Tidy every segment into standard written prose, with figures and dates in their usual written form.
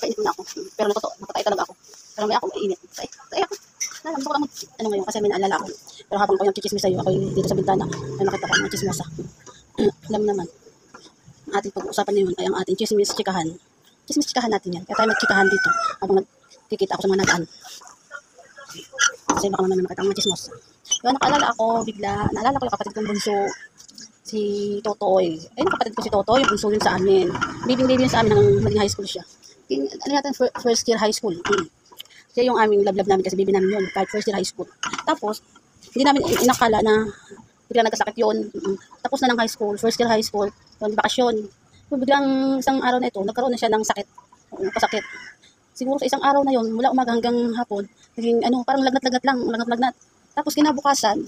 Nagpapainit muna ako. Pero nakatay talaga ako. Pero may ako mainit. Tay ako. Alam ko lang ano ngayon kasi may naalala ako. Pero habang ako yung chichismis sa'yo, ako dito sa bintana, ay nakita ko ng chismosa. Alam naman, ang ating pag-uusapan ngayon ay ang ating chismis-chikahan. Chismis-chikahan natin yan. Kaya tayo mag-chikahan dito habang nagkikita ako sa mga nagaan. Kasi baka naman makita ang mga chismos. Kaya nakaalala ako bigla, naalala ko yung kapatid kong bunso, si Totoy. Ayun, kapatid ko si Totoy, yung bunso din sa amin. Baby sa amin nang maging high school siya. Ano natin, first year high school. Siya yung aming love namin kasi baby namin yun, kahit first year high school. Tapos, hindi namin inakala na biglang nagkasakit yun. Tapos na ng high school, first year high school, yun, bakasyon. So, biglang isang araw na ito, nagkaroon na siya ng sakit. Pasakit. Siguro sa isang araw na yun, mula umaga hanggang hapon, naging parang lagnat. Tapos kinabukasan,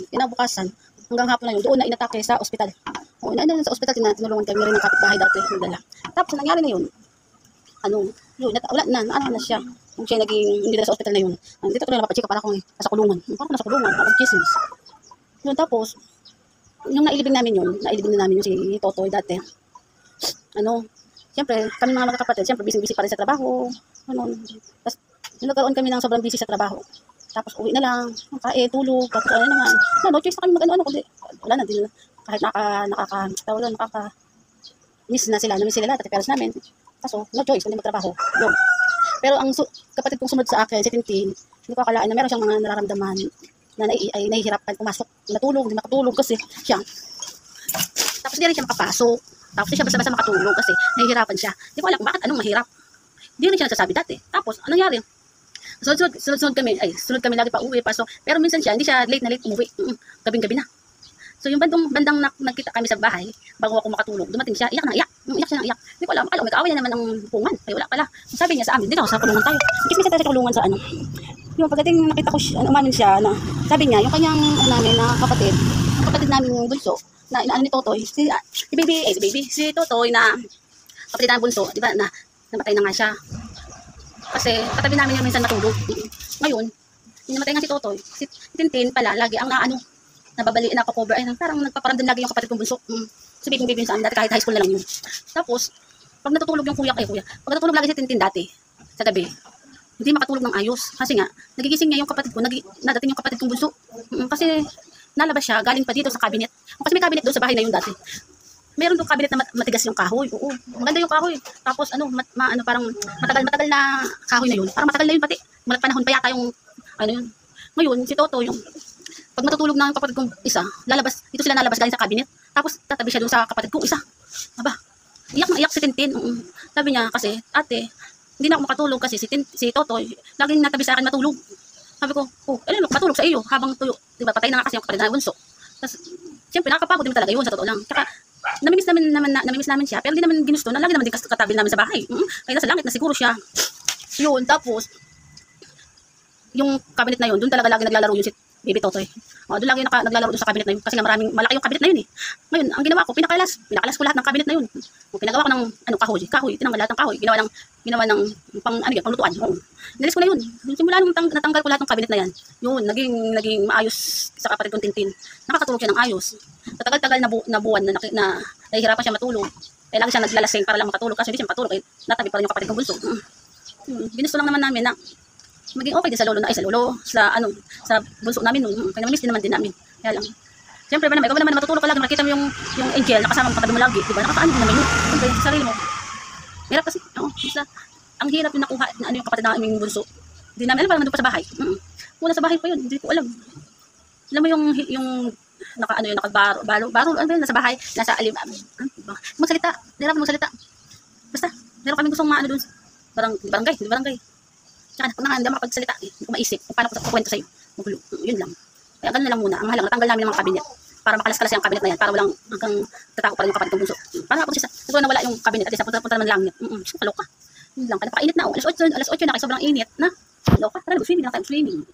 hanggang hapon na yun, doon na inatake sa ospital. Sa ospital, tinulungan kami rin ng kapitbahay dati, nagdala. Tapos nangyari na yun, wala na siya. Kung siya naging, hindi na sa ospital na yun. Dito ko na napapachika para akong nasa kulungan. Parang nasa kulungan, parang chismis. Yun, tapos, yung nailibing namin yun si Totoy dati. Siyempre, kami mga magkakapatid, siyempre, busy pa rin sa trabaho. Tapos, nagkaroon kami ng sobrang busy sa trabaho. Tapos, uwi na lang, kain, tulog, tapos naman. No choice na kami kundi, wala na din. Kahit miss na sila, namiss sila lahat, at parents namin. Kaso, no choice, kundi magtrabaho. Yun. Pero ang kapatid kong sumunod sa akin, si Tintin, hindi ko akalaan na meron siyang mga nararamdaman na nahihirapan pumasok, hindi makatulog kasi siya. Tapos hindi rin siya makapasok. Tapos siya basta makatulog kasi nahihirapan siya. Hindi ko alam bakit anong mahirap. Hindi rin siya nagsasabi dati. Tapos, anong nangyari? Sunod kami lagi pa uwi, pasok. Pero minsan siya, hindi siya late umuwi. Gabing-gabi na. So yung bandang nagkita kami sa bahay, bago ako makatulog, dumating siya, iyak siya ng iyak. Hindi ko alam, akala ko may-kaaway na naman ng pungan. Ay wala pala. Sabi niya sa amin, dito sa kulungan tayo. Kasi tayo sa kulungan sa Yung pagdating nakita ko umamin siya na, sabi niya, yung kanyang namin na kapatid namin bunso, na inaano ni Totoy, si Totoy na kapatid namin bunso, di ba, na namatay na nga siya. Kasi katabi namin yung minsan matulog. Ngayon, yung namatay nga si Totoy, si Tintin pala, lagi ang nakakover, parang nagpaparamdam lagi yung kapatid kong bunso. Si baby sa amin dati, kahit high school na lang yun. Tapos, pag natutulog yung kuya, pag natutulog lagi si Tintin dati, sa gabi, hindi makatulog ng ayos. Kasi nga, nagigising niya yung kapatid ko, nadating yung kapatid kong bunso. Kasi, nalabas siya, galing pa dito sa cabinet. Kasi may cabinet doon sa bahay na yun dati. Meron doon cabinet na matigas yung kahoy. Oo, maganda yung kahoy. Tapos, parang matagal na kahoy na yun. Parang matagal na yun pati. Malat panahon pa yata yung, yun. Ngayon, si Toto, yung pag matutulog na yung kapatid kong isa, dito sila nalabas galing sa cabinet. Tapos tatabi siya doon sa kapatid kong isa. Aba, iyak si Tintin. Sabi niya kasi, ate, hindi na ako makatulog kasi si Totoy, laging natabi sa akin matulog. Sabi ko, matulog sa iyo habang tuyo. Diba, patay na nga kasi yung kapatid na bunso. Tapos, siyempre, nakakapagod din talaga yun sa totoo lang. Tsaka, namimiss namin siya, pero hindi naman ginusto na lagi naman din katabi namin sa bahay. Kaya nasa langit na siguro siya. Yun, tapos, yung cabinet na yun, doon talaga lagi naglalaro yun si Baby Totoy. Doon lagi naglalaro doon sa cabinet na yun kasi nga malaki yung cabinet na yun eh. Ngayon, ang ginawa ko, pinakalas ko lahat ng cabinet na yun. Pinagawa ko ng kahoy, tinanggal lahat ng kahoy, ginawa ng panglutuan. Inalis ko na yun. Simula nung natanggal ko lahat ng cabinet na yan, yun, naging maayos sa kapatid kong Tintin. Nakakatulog siya ng ayos. Sa tagal-tagal na buwan na nahihirapan siya matulog. Kaya lagi siya naglalasing para lang makatulog kasi hindi siya makatulog. Kaya natabi pa rin yung kapatid kong bunso. Ginusto lang naman namin na maging okay din sa sa bunso namin nun. Kaya namiss din naman din namin. Kaya lang. Siyempre ba naman, ikaw naman matutulog ka lagi, makita mo yung angel na kasama mo katabi mo lagi. Diba? Nakakaano din naman yun. Siyempre, sa sarili mo. Hirap kasi, ang hirap yung nakuha na yung kapatid na aming bunso. Hindi namin alam, parang nandun pa sa bahay. Muna sa bahay pa yun, hindi ko alam. Alam mo yung nakabaro, nasa bahay, nasa alim. Magsalita, hirap magsalita. Basta, meron kami gustong maano dun. Barangay. Tsaka pag hindi makapagsalita, hindi ko maisip kung paano ko kukwento sa'yo. Magulo. Yun lang. Kaya ganun na lang muna. Ang mahalaga, natanggal namin ng mga kabinet. Para makalas-kalas yung kabinet na yan. Para walang hanggang tatako pa rin yung kapatid kong bunso. Para ako siya, siguro nawala yung kabinet. At isa, punta naman langit. Kaloka. Yun lang. Kaya napakainit na. Alas 8 na kasi sobrang init na. Kaloka. Tara, swimming na tayo. Swimming.